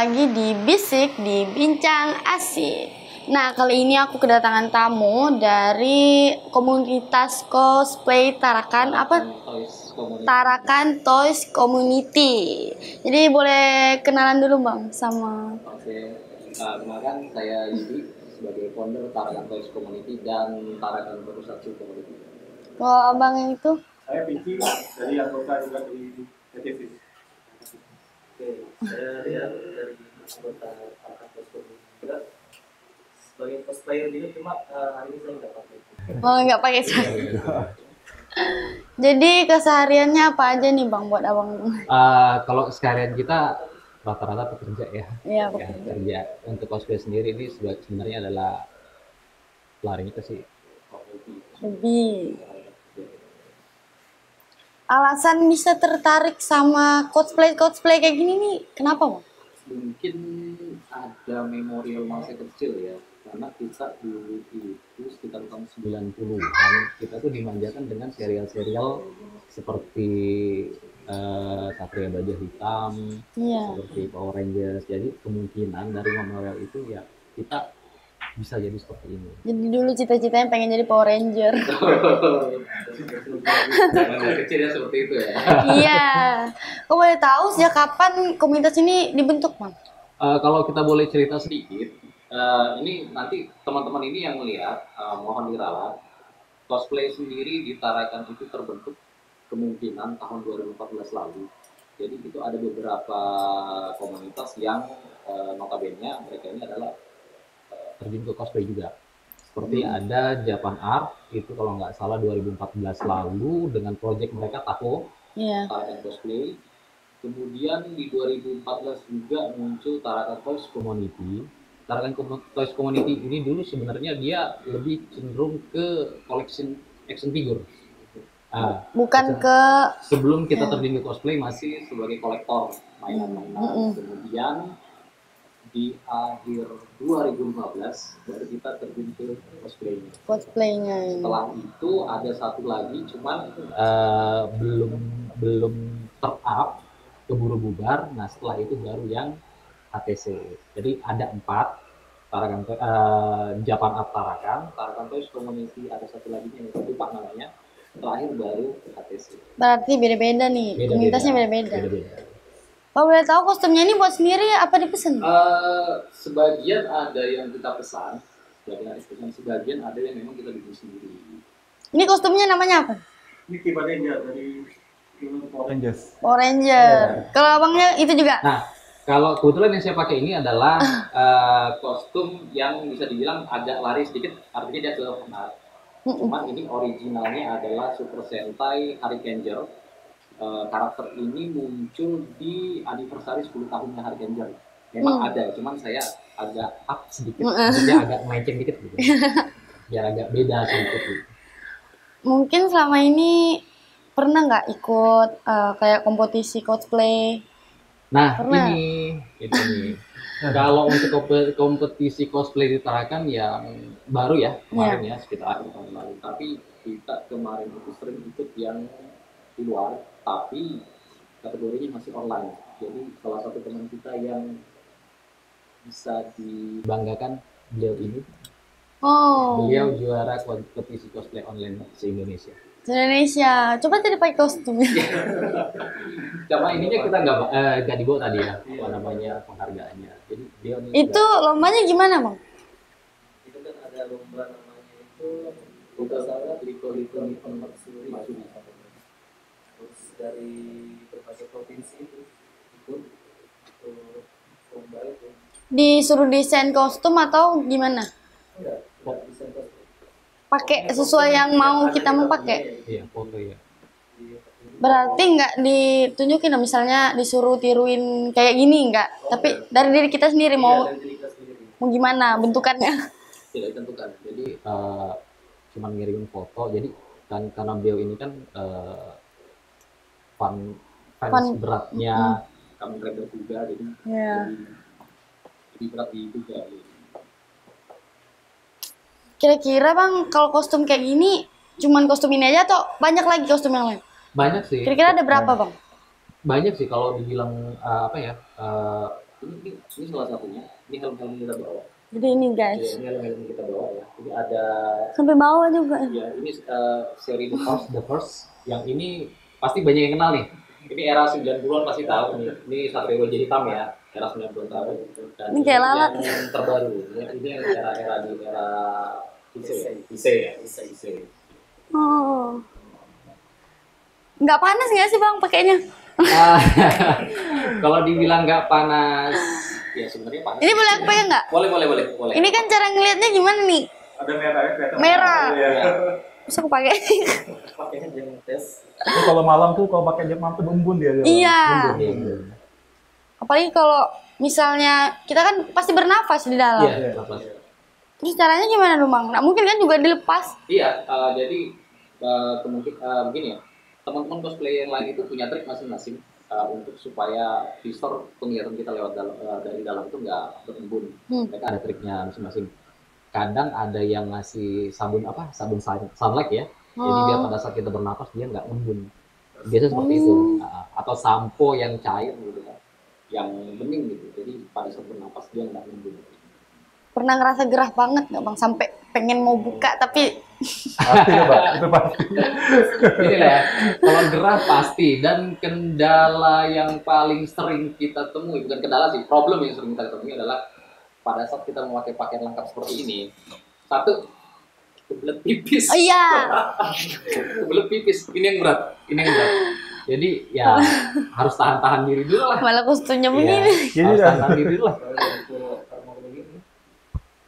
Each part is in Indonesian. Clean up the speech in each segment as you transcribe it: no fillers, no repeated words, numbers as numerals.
lagi di Bisik di Bincang Asik. Nah, kali ini aku kedatangan tamu dari komunitas cosplay Tarakan Tarakan Toys Community. Jadi boleh kenalan dulu Bang sama. Oke, kenalkan saya Yudi sebagai founder Tarakan Toys Community dan Tarakan Tokusatsu Community. Kalau Abang yang itu? Saya Pinci dari anggota juga di PTV. Oke, saya Ria dari anggota Tarakan Toys Community juga sebagai cosplayer juga, cuma hari ini saya nggak pakai. Oh, nggak pakai saya. Jadi kesehariannya apa aja nih Bang buat Abang? Kalau sekalian kita rata-rata pekerja ya. Iya, Kerja. Untuk cosplay sendiri ini sebenarnya adalah larinya ke sih hobi. Alasan bisa tertarik sama cosplay kayak gini nih, kenapa Bang? mungkin ada memorial masa kecil ya, karena kita dulu itu sekitar tahun 90-an kita tuh dimanjakan dengan serial-serial seperti Satria Baja Hitam, seperti Power Rangers. Jadi kemungkinan dari memorial itu ya kita bisa jadi seperti ini. Jadi dulu cita-citanya pengen jadi Power Ranger. Zaman kecilnya seperti itu ya. Iya. Kok boleh tahu sejak kapan komunitas ini dibentuk, Bang? Kalau kita boleh cerita sedikit, ini nanti teman-teman ini yang melihat, mohon diralat. Cosplay sendiri di Tarakan itu terbentuk kemungkinan tahun 2014 lalu. Jadi itu ada beberapa komunitas yang notabene mereka ini adalah terjun ke cosplay juga. Seperti ada Japan Art, itu kalau nggak salah 2014 lalu dengan project mereka Taco, Tarakan Cosplay. Kemudian di 2014 juga muncul Tarakan Toys Community. Tarakan Toys Community ini dulu sebenarnya dia lebih cenderung ke collection action figure. Bukan ke sebelum kita terjun ke cosplay masih sebagai kolektor mainan-mainan. Kemudian di akhir 2015 baru kita terjun ke cosplaynya. Setelah itu ada satu lagi, cuman belum ter-up, keburu bubar. Nah setelah itu baru yang HTC. Jadi ada 4 Tarakan, Japan Art Tarakan Toys Community, ada satu lagi yang lupa namanya. Terakhir baru HTC. Berarti beda-beda nih, komunitasnya beda-beda. Kalau boleh tahu kostumnya ini buat sendiri apa dipesan? Sebagian ada yang kita pesan, sebagian ada yang memang kita bikin sendiri. Ini kostumnya namanya apa? Ini Kiba Ranger dari Power Rangers. Power Ranger. Kalau abangnya itu juga? Nah, kalau kebetulan yang saya pakai ini adalah kostum yang bisa dibilang agak lari sedikit, artinya dia ke benar. Cuman ini originalnya adalah Super Sentai Hurricaneer. Karakter ini muncul di anniversary 10 tahunnya Hurricaneer. Memang ada, cuman saya agak up sedikit, jadi agak melenceng dikit gitu. Biar agak beda sedikit gitu. Mungkin selama ini pernah nggak ikut kayak kompetisi cosplay? Nah, ini. Kalau untuk kompetisi cosplay di Tarakan yang baru ya, kemarin ya, sekitar akhir tahun lalu. Tapi kita kemarin itu sering ikut yang di luar, tapi kategorinya masih online. Jadi salah satu teman kita yang bisa dibanggakan, beliau ini. Beliau juara kompetisi cosplay online se-Indonesia. Indonesia, coba tadi pakai kostumnya. Sama ininya kita nggak dibawa tadi ya, apa namanya penghargaannya. Jadi dia itu lombanya gimana Bang? Itu kan ada lomba namanya itu bukan salah Liko Matsuri. Terus dari berbagai provinsi itu ikut lomba itu. Disuruh desain kostum atau gimana? Enggak desain kostum. Pakai sesuai yang mau kita mau pakai. Iya, foto ya. Berarti nggak ditunjukin, misalnya disuruh tiruin kayak gini nggak, tapi dari diri kita sendiri mau gimana bentukannya. Tidak ditentukan. Jadi cuma ngirimin foto. Jadi kan karena beliau ini kan fans beratnya Kamen Rider juga, jadi lebih berat juga. Kira-kira Bang, kalau kostum kayak gini, cuman kostum ini aja atau banyak lagi kostum yang lain? Banyak sih. Kira-kira ada berapa Bang? Banyak sih kalau dibilang ini salah satunya. Ini helm-helm kita bawa. Jadi ini Iya, guys, ini helm-helm kita bawa ya. Ini ada sampai bawah juga. ya ini seri The First. Yang ini pasti banyak yang kenal nih. Ini era 90-an pasti tahu nih. Ini Satria Wajah Hitam ya. Era 90-an tahu. Dan Ini kayak lalat. yang terbaru. Ini yang era di era IC ya. IC. Oh, nggak panas nggak sih bang pakainya? Ah, kalau dibilang nggak panas, ya sebenarnya panas. Ini boleh aku pegang nggak? Boleh. Ini kan cara ngelihatnya gimana nih? Ada merahnya kelihatan. Merah. Iya. Bisa aku pakai? Pakainya jangan tes. Terus kalau malam tuh kalau pakai jam malam tuh embun dia. Iya. Embun. Apalagi kalau misalnya kita kan pasti bernafas di dalam. Iya, nafas. Terus caranya gimana dong bang? Nah, mungkin kan juga dilepas. Iya, jadi kemungkinan begini ya, teman-teman cosplayer yang lain itu punya trik masing-masing untuk supaya visor penglihatan kita lewat dari dalam itu nggak berembun. Mereka ada triknya masing-masing. Kadang ada yang ngasih sabun sunlight ya, jadi biar pada saat kita bernapas dia nggak embun. Biasanya seperti itu. Atau sampo yang cair gitu kan, yang bening gitu. Jadi pada saat bernapas dia nggak embun. Pernah ngerasa gerah banget nggak bang? Sampai pengen mau buka tapi Pasti ya, Pak. Itu pasti. Ini lah ya, kalau gerah pasti. Dan kendala yang paling sering kita temui, bukan kendala sih, problem yang sering kita temui adalah pada saat kita memakai pakaian lengkap seperti ini, satu, kebelet pipis. oh iya. Kebelet pipis, ini yang berat. Jadi ya harus tahan diri dulu lah. Malah kostumnya Iya, begini. Jadi harus dah. tahan diri dulu lah.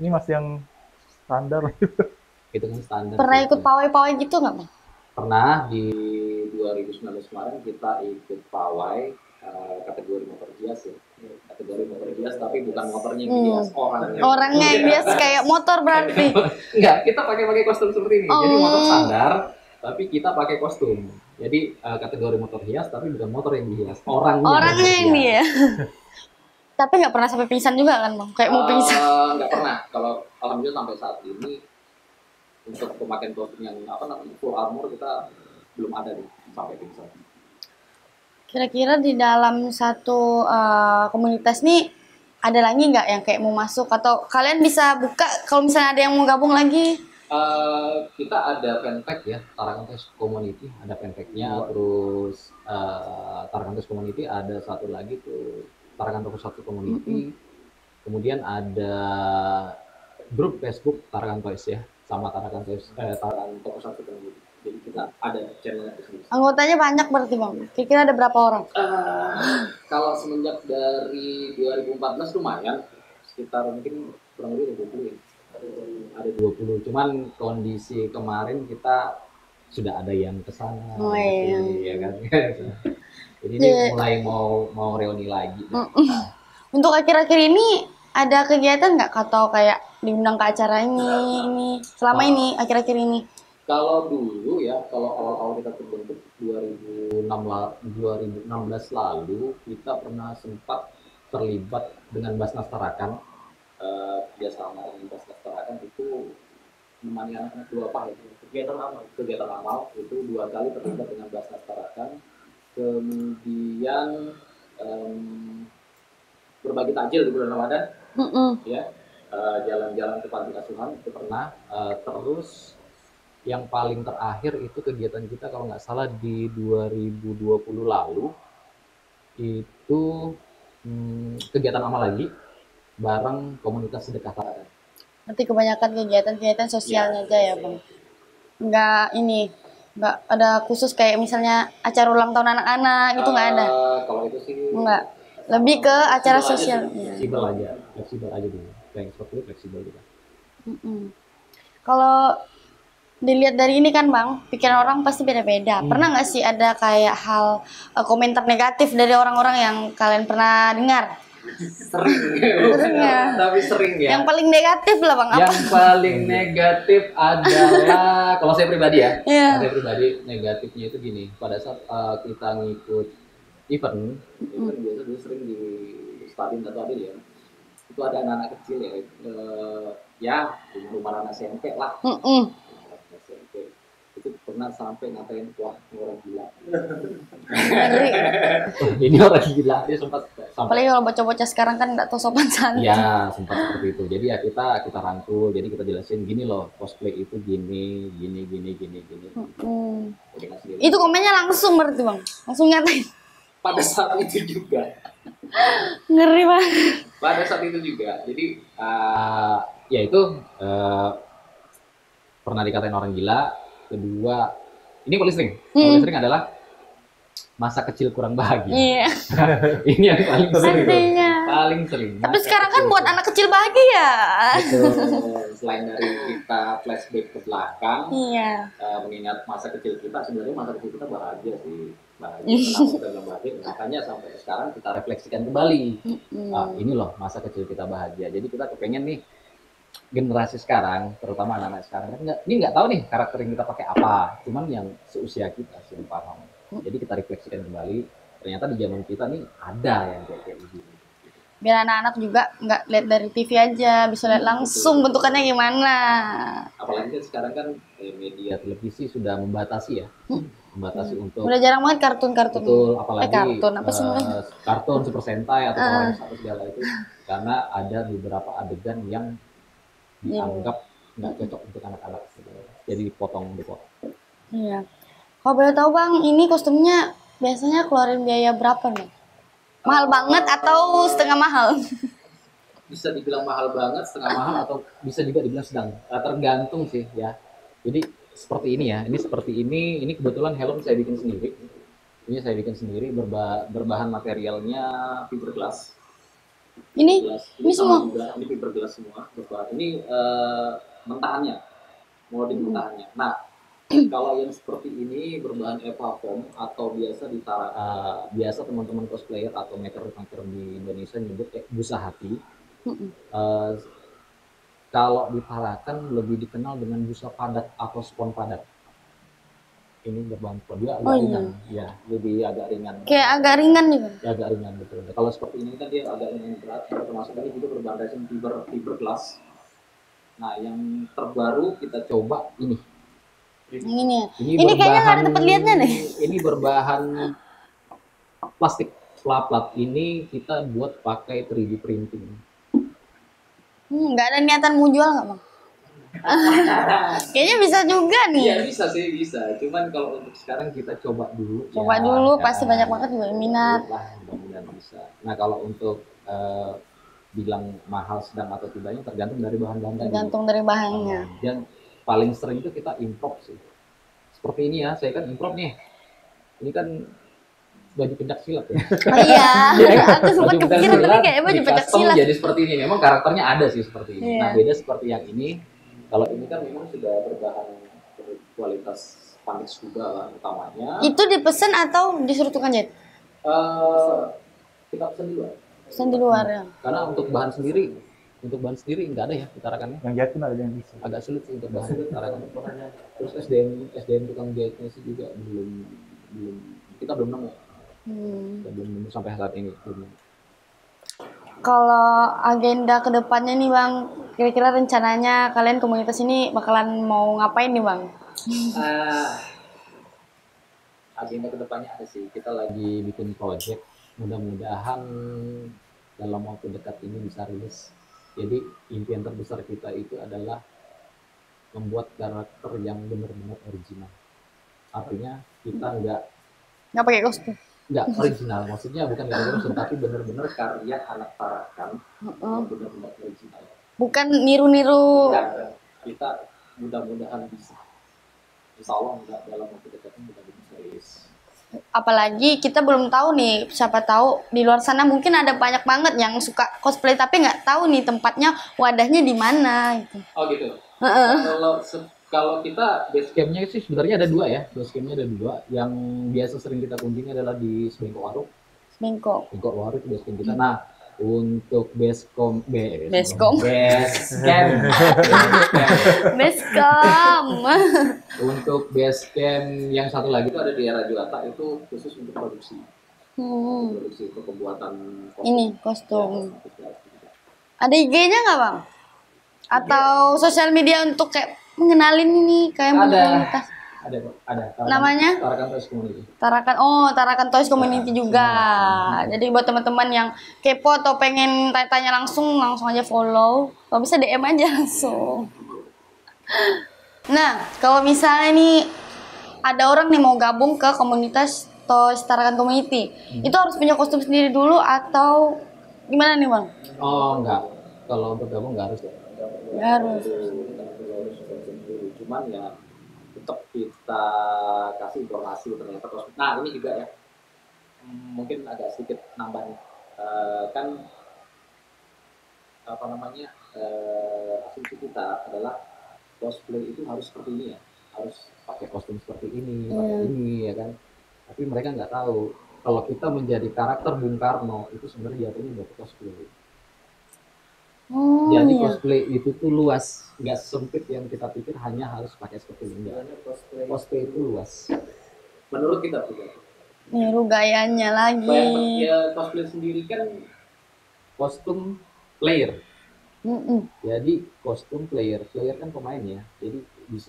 Ini masih yang standar. Itu kan standar. Pernah ikut pawai-pawai gitu nggak bang? Pernah di 2019 kemarin kita ikut pawai kategori motor hias ya. Kategori motor hias tapi bukan motornya yang hias, orangnya. Orangnya yang biasa kayak motor berarti. Enggak, kita pakai kostum seperti ini. Jadi Oh. motor standar tapi kita pakai kostum. Jadi kategori motor hias tapi bukan motor yang dihias, orangnya yang dia. Tapi nggak pernah sampai pingsan juga kan bang? Kayak mau pingsan. Nggak pernah. Kalau alhamdulillah sampai saat ini untuk pemakaian kostum yang full armor kita belum ada nih sampai pingsan. Kira-kira di dalam satu komunitas nih ada lagi nggak yang kayak mau masuk atau kalian bisa buka kalau misalnya ada yang mau gabung lagi? Kita ada fanpage ya, Tarakan Toys Community, ada fanpage-nya. Terus Tarakan Toys Community ada satu lagi tuh Tarakan Toko 1 Community. Kemudian ada grup Facebook Tarakan Toys ya, sama Tarakan Toys Tarakan Toko 1 Community. Jadi kita ada channelnya di sini. Anggotanya banyak berarti bang. Kira-kira ada berapa orang? Kalau semenjak dari 2014 lumayan, sekitar mungkin kurang lebih 20 ya. Ada 20. Cuman kondisi kemarin kita sudah ada yang kesana. Oh, iya. Ya kan. Jadi ini mulai mau reuni lagi. Untuk akhir-akhir ini ada kegiatan nggak atau kayak diundang ke acara ini selama ini akhir-akhir ini? Kalau dulu ya, kalau awal-awal kita terbentuk 2016 lalu, kita pernah sempat terlibat dengan Basnas Tarakan. Kerjasama dengan Basnas Tarakan itu menemani anak-anak dua apa itu kegiatan amal itu 2 kali terlibat dengan Basnas Tarakan. Kemudian berbagi takjil di bulan Ramadan, ya, jalan-jalan ke panti asuhan itu pernah. Terus yang paling terakhir itu kegiatan kita kalau nggak salah di 2020 lalu itu kegiatan amal lagi bareng komunitas sedekah Tarakan. Nanti kebanyakan kegiatan sosialnya aja ya bang. Nggak ada khusus kayak misalnya acara ulang tahun anak-anak gitu nggak ada. Kalau itu sih Nggak. Lebih ke acara sosial. Fleksibel aja dulu. Kayak seperti itu fleksibel juga. Kalau dilihat dari ini kan bang, pikiran orang pasti beda-beda. Pernah nggak sih ada kayak hal komentar negatif dari orang-orang yang kalian pernah dengar? Sering ya. Tapi sering ya. Yang paling negatif lah bang, apa? Yang paling negatif adalah kalau saya pribadi ya. Iya. Saya pribadi negatifnya itu gini. Pada saat kita ngikut event biasa dulu sering di stadion atau ada ya. Itu ada anak-anak kecil ya. Ya umur anak SMP lah. SMP. Itu pernah sampai ngatain wah ini orang gila. Ini orang gila. Dia sempat Apalagi kalau bocah-bocah sekarang kan nggak tahu sopan santun. Ya, sempat seperti itu. Jadi ya kita rangkul, jadi kita jelasin gini loh, cosplay itu gini. Jadi nggak sendiri. Itu komennya langsung berarti bang, langsung nyatain. Pada saat itu juga. Ngeri banget. Pada saat itu juga. Jadi ya itu pernah dikatain orang gila. Kedua, ini paling sering. Paling sering adalah masa kecil kurang bahagia. Iya. Ini yang paling sering. Artinya. Paling sering. Tapi sekarang kan buat anak kecil bahagia. Betul. Selain dari kita flashback ke belakang, Iya. mengingat masa kecil kita, sebenarnya masa kecil kita bahagia sih. Bahagia. Kenapa kita bilang bahagia? Makanya sampai sekarang kita refleksikan kembali. Ini loh masa kecil kita bahagia. Jadi kita kepengen nih generasi sekarang, terutama anak-anak sekarang, ini nggak tahu nih karakter yang kita pakai apa. Cuman yang seusia kita sih paham. Jadi kita refleksikan kembali, ternyata di zaman kita nih ada yang kayak begini. Biar anak-anak juga nggak lihat dari TV aja, bisa lihat langsung bentukannya gimana. Apalagi kan sekarang kan media televisi sudah membatasi ya, membatasi untuk. Udah jarang banget kartun-kartun. Betul, apalagi kartun apa sih namanya? Kartun Super Sentai atau Orange atau segala itu, karena ada beberapa adegan yang dianggap nggak cocok untuk anak-anak, jadi dipotong. Iya. Kalau boleh tahu bang, ini kostumnya biasanya keluarin biaya berapa nih? Mahal banget atau setengah mahal? Bisa dibilang mahal banget, setengah mahal, atau bisa juga dibilang sedang. Tergantung sih ya. Jadi seperti ini ya. Ini seperti ini. Ini kebetulan helm saya bikin sendiri. Ini saya bikin sendiri berbahan materialnya fiberglass. Ini semua. Juga, ini fiberglass semua. Ini mentahannya, molding mentahannya. Nah, kalau yang seperti ini berbahan Evafoam atau biasa biasa teman-teman cosplayer atau maker di Indonesia nyebut busa hati. Kalau di Tarakan lebih dikenal dengan busa padat atau spon padat. Ini berbahan spon, dia agak ringan, ya, lebih agak ringan. Kayak agak ringan juga. Ya, agak ringan betul. Kalau seperti ini kan dia agak ringan berat, termasuk ini juga berbahan resin fiberglass. Nah, yang terbaru kita coba ini. Yang ini ya. Ini kayaknya nggak ada tempat lihatnya nih. Ini berbahan plastik plat. Ini kita buat pakai 3D printing. Nggak ada niatan mau jual nggak bang? Kayaknya bisa juga nih. Iya bisa sih, bisa. Cuman kalau untuk sekarang kita coba dulu. Coba dulu, pasti banyak banget juga yang minat. Mudah-mudahan bisa. Nah kalau untuk bilang mahal sedang atau tidaknya tergantung dari bahan-bahan. Tergantung dari bahannya. Dan paling sering itu kita improv sih. Seperti ini ya, saya kan improv nih. Ini kan baju pencak silat ya. Oh iya, aku sempat kepikiran tapi kayaknya baju pencak silat. Jadi seperti ini, memang karakternya ada sih seperti ini. Iya. Nah beda seperti yang ini, kalau ini kan memang sudah berbahan kualitas panik scuba lah utamanya. Itu dipesan atau disuruh tukang jahit? Kita pesan di luar. Pesan di luar ya. Karena untuk bahan sendiri nggak ada ya di Tarakan. Yang jahit pun ada yang bisa. Agak sulit sih untuk bahan Tarakan. Terus SDM tukang jahitnya sih juga kita belum nemu. Belum nemu sampai saat ini. Kalau agenda kedepannya nih bang, kira-kira rencananya kalian komunitas ini bakalan mau ngapain nih bang? Agenda kedepannya ada sih, kita lagi bikin project, mudah-mudahan dalam waktu dekat ini bisa rilis. Jadi impian terbesar kita itu adalah membuat karakter yang benar-benar original. Artinya kita Nggak pakai kostum? Nggak original, maksudnya bukan kostum, tapi benar-benar karya anak Tarakan yang benar-benar original. Bukan niru-niru. Kita mudah-mudahan bisa. Insya Allah nggak dalam waktu dekat ini kita bisa rilis. Apalagi kita belum tahu nih, siapa tahu di luar sana mungkin ada banyak banget yang suka cosplay tapi nggak tahu nih tempatnya, wadahnya di mana gitu. Oh gitu. Kalau kita base campnya sih sebenarnya ada dua ya. Base campnya ada dua. Yang biasa sering kita kunjungi adalah di Sebengkok Waruk. Bengkok. Bengkok Waruk itu base camp kita. Nah, untuk base camp untuk base camp yang satu lagi itu ada di Era Juata, itu khusus untuk produksi. Produksi untuk pembuatan kostum. Ini kostum. Ada IG-nya nggak bang? Atau sosial media untuk kayak mengenalin ini kayak komunitas? Ada. Namanya? Tarakan Toys Community. Tarakan Toys Community Ya, juga. Jadi buat teman-teman yang kepo atau pengen tanya-tanya langsung aja follow. Kalau bisa DM aja langsung. Nah, kalau misalnya nih ada orang nih mau gabung ke komunitas Toys Tarakan Community, itu harus punya kostum sendiri dulu atau gimana nih Bang? Oh enggak, kalau bergabung nggak harus ya. Ya harus. Cuman ya tetap kita kasih informasi ternyata kostum. Nah ini juga ya, mungkin agak sedikit nambah nih. Kan apa namanya, asumsi kita adalah cosplay itu harus seperti ini ya, harus pakai kostum seperti ini, pakai ini ya kan. Tapi mereka nggak tahu kalau kita menjadi karakter Bung Karno itu sebenarnya jatuhnya buat cosplay. Oh, Jadi iya. cosplay itu tuh luas, nggak sempit yang kita pikir hanya harus pakai seperti ini. Cosplay itu luas. Menurut kita juga. Niru gayanya lagi. Ya cosplay sendiri kan kostum player. Jadi kostum player kan pemain ya. Jadi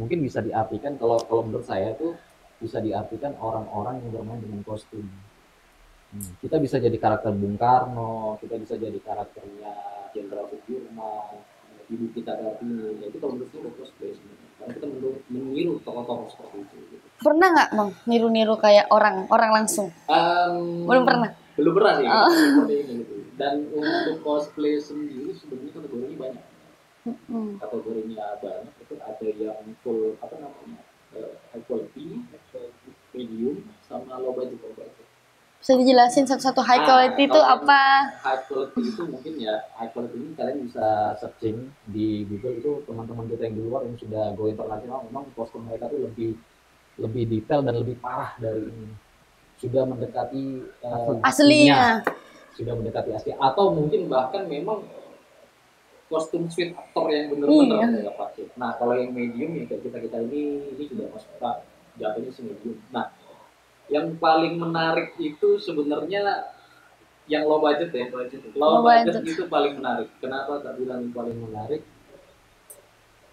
mungkin bisa diartikan kalau menurut saya tuh bisa diartikan orang-orang yang bermain dengan kostum. Kita bisa jadi karakter Bung Karno, kita bisa jadi karakternya Jenderal Sudirman, Ibu kita Kartini. Ya itu kalau menurut saya cosplay sebenarnya. Karena kita meniru tokoh-tokoh seperti itu. Gitu. Pernah nggak Bang niru-niru kayak orang langsung? Belum pernah. Belum pernah sih. Seperti ini gitu. Dan untuk cosplay sendiri sebenarnya kategorinya banyak. Kategorinya banyak, itu ada yang full apa namanya, high quality, medium, sama low budget. Bisa dijelasin satu-satu high quality itu apa? High quality itu mungkin ya, high quality ini kalian bisa searching di Google. Itu teman-teman kita yang di luar yang sudah go internasional, memang kostum mereka tuh lebih detail dan lebih parah dari ini. Sudah mendekati Aslinya. Sudah mendekati asli, atau mungkin bahkan memang kostum suit aktor yang benar-benar mereka pakai. Nah kalau yang medium ya kayak kita ini sudah masuk jatuhnya medium. Nah yang paling menarik itu sebenarnya yang low budget ya. Low budget itu paling menarik. Kenapa tak bilang yang paling menarik?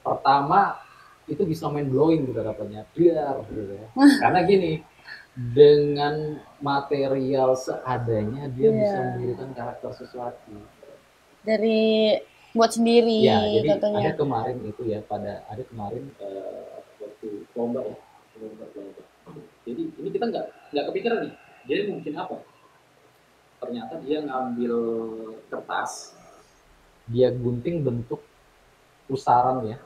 Pertama itu bisa main blowing gitu dapatnya, biar gitu ya. Karena gini, dengan material seadanya dia bisa mendirikan karakter sesuatu dari buat sendiri ya. Jadi katanya. ada kemarin waktu lomba. Jadi ini kita nggak kepikiran nih jadi mungkin apa, ternyata dia ngambil kertas, dia gunting bentuk pusaran ya,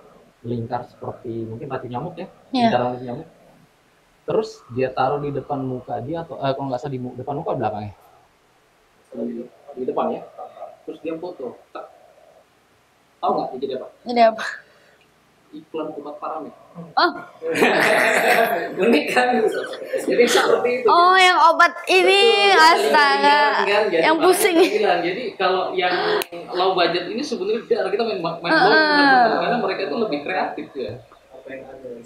lingkar seperti mungkin rati nyamuk ya, lingkaran rati nyamuk. Terus dia taruh di depan muka dia, atau kalau nggak salah di depan muka belakangnya, di depan ya. Terus dia foto. Tahu nggak ini apa? Jadi apa? Iklan obat Paramed. Oh. Unik kan? Jadi seperti itu. Oh, yang obat ini, astaga. Yang pusing. Jadi kalau yang low budget ini sebenarnya kita main karena mereka itu lebih kreatif ya.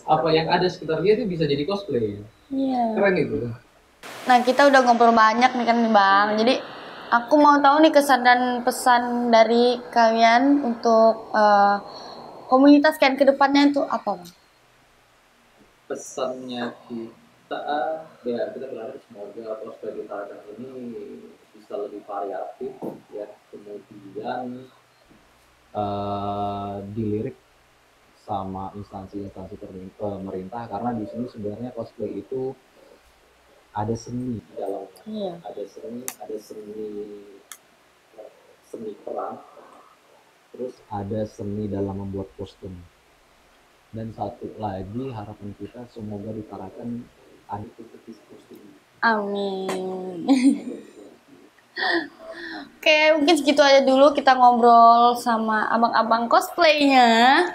Apa yang ada sekitar dia itu bisa jadi cosplay. Iya. Keren itu. Nah, kita udah ngobrol banyak nih kan Bang. Jadi aku mau tahu nih kesan dan pesan dari kalian untuk komunitas kalian ke depannya itu apa Bang? Pesannya kita berharap semoga cosplay di Tarakan ini bisa lebih variatif ya, kemudian dilirik sama instansi-instansi pemerintah, karena di sini sebenarnya cosplay itu ada seni di dalamnya. Ada seni perang, terus ada seni dalam membuat kostum. Dan satu lagi harapan kita semoga di Tarakan ada kompetisi kostum. Amin. Oke, mungkin segitu aja dulu kita ngobrol sama abang-abang cosplaynya.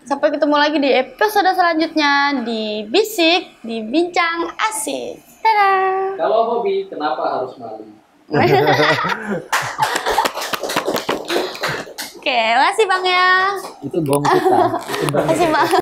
Sampai ketemu lagi di episode selanjutnya di Bisik, di Bincang Asik. Dadah. Kalau hobi, kenapa harus malu? Oke, makasih Bang ya. Itu gong kita. Makasih Bang.